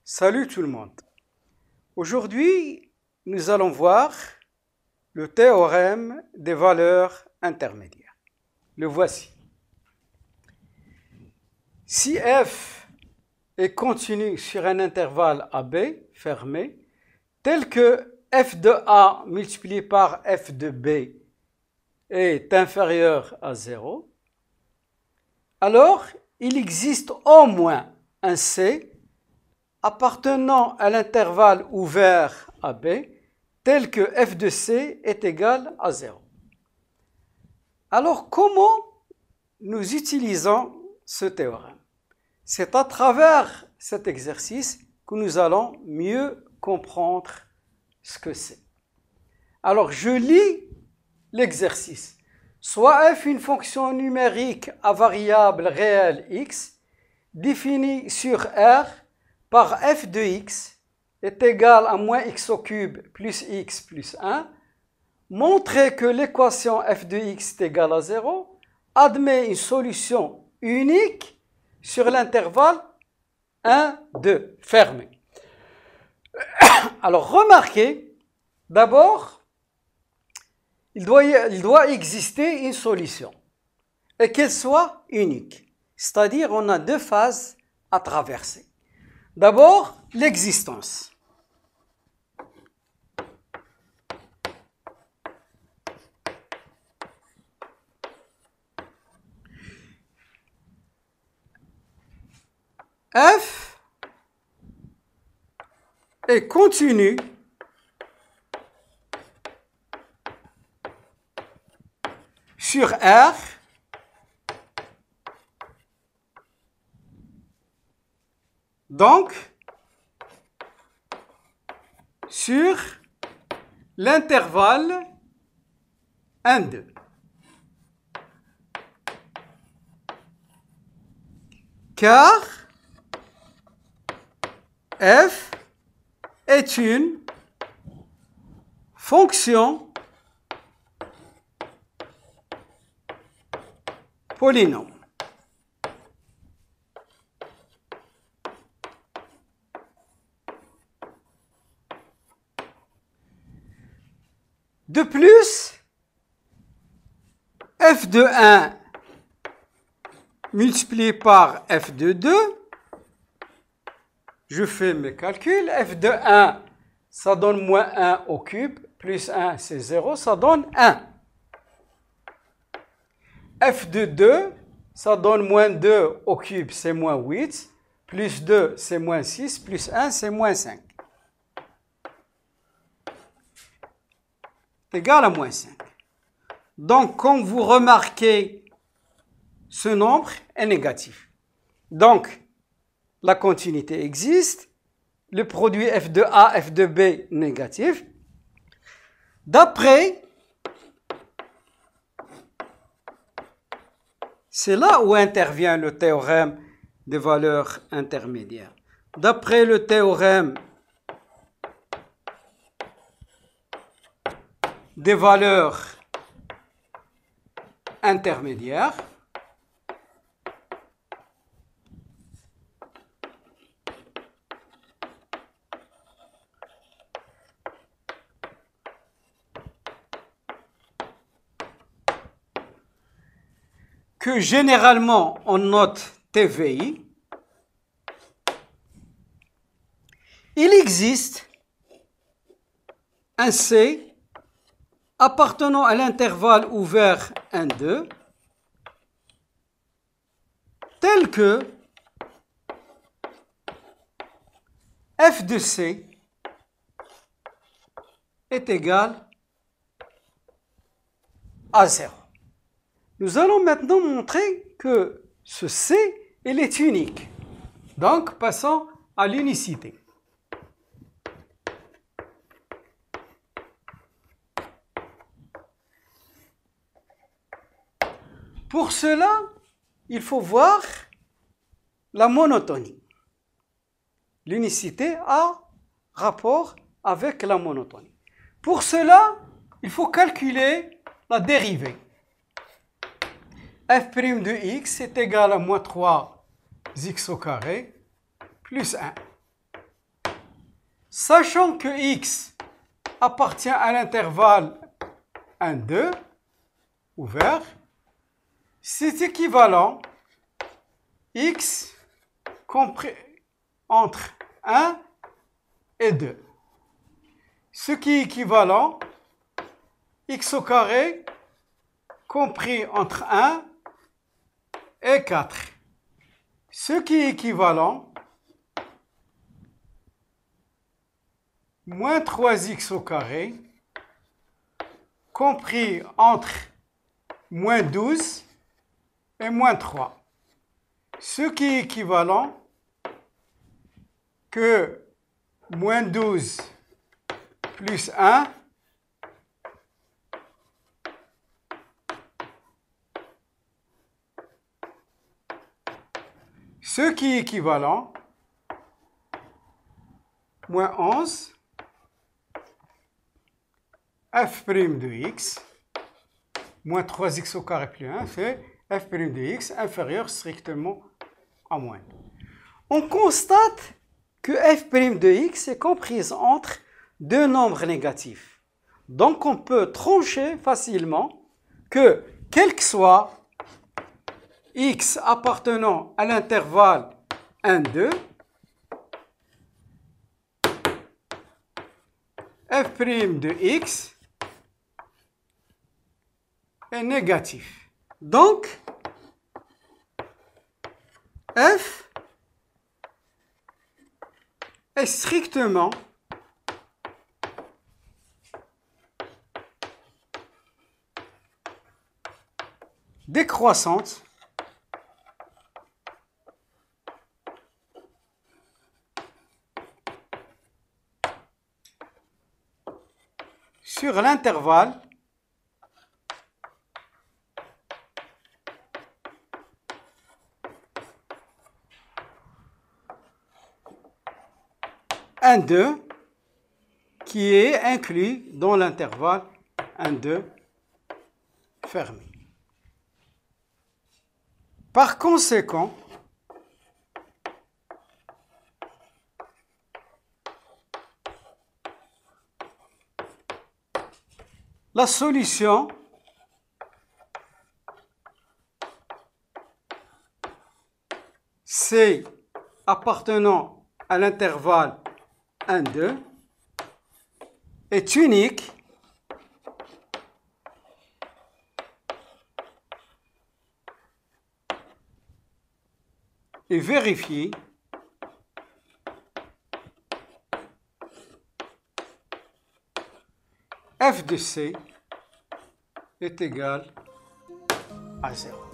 Salut tout le monde. Aujourd'hui, nous allons voir le théorème des valeurs intermédiaires. Le voici. Si f est continu sur un intervalle AB fermé, tel que f de A multiplié par f de B est inférieur à 0, alors il existe au moins un C appartenant à l'intervalle ouvert AB, tel que f de C est égal à 0. Alors, comment nous utilisons ce théorème? C'est à travers cet exercice que nous allons mieux comprendre ce que c'est. Alors, je lis l'exercice. Soit f une fonction numérique à variable réelle x, définie sur R par f de x est égal à moins x au cube plus x plus 1, montrer que l'équation f de x est égale à 0 admet une solution unique sur l'intervalle 1, 2, fermé. Alors, remarquez, d'abord, il doit exister une solution et qu'elle soit unique. C'est-à-dire, on a deux phases à traverser. D'abord, l'existence. F est continu sur R donc sur l'intervalle 1, 2. Car f est une fonction polynôme. De plus, f de 1 multiplié par f de 2, je fais mes calculs, f de 1, ça donne moins 1 au cube, plus 1, c'est 0, ça donne 1. f de 2, ça donne moins 2 au cube, c'est moins 8, plus 2, c'est moins 6, plus 1, c'est moins 5. C'est égal à moins 5. Donc, comme vous remarquez, ce nombre est négatif. Donc, la continuité existe, le produit f de A, f de B négatif. D'après, c'est là où intervient le théorème des valeurs intermédiaires. D'après le théorème des valeurs intermédiaires, que généralement on note TVI, il existe un C appartenant à l'intervalle ouvert 1, 2, tel que f de C est égal à 0. Nous allons maintenant montrer que ce C, il est unique. Donc, passons à l'unicité. Pour cela, il faut voir la monotonie. L'unicité a rapport avec la monotonie. Pour cela, il faut calculer la dérivée. f' de x est égal à moins 3x au carré plus 1. Sachant que x appartient à l'intervalle 1, 2, ouvert, c'est équivalent x compris entre 1 et 2. Ce qui est équivalent x au carré compris entre 1 et 4. Ce qui est équivalent moins 3x au carré compris entre moins 12 et moins 3. Ce qui est équivalent que moins 12 plus 1 ce qui est équivalent moins 11 f' de x moins 3x au carré plus 1 fait f' de x inférieur strictement à moins 2. On constate que f' de x est comprise entre deux nombres négatifs. Donc on peut trancher facilement que quel que soit x appartenant à l'intervalle 1, 2, f' de x est négatif. Donc, f est strictement décroissante sur l'intervalle un 2 qui est inclus dans l'intervalle 1, 2 fermé. Par conséquent, la solution C appartenant à l'intervalle 1, 2 est unique et vérifiée f de C est égal à 0.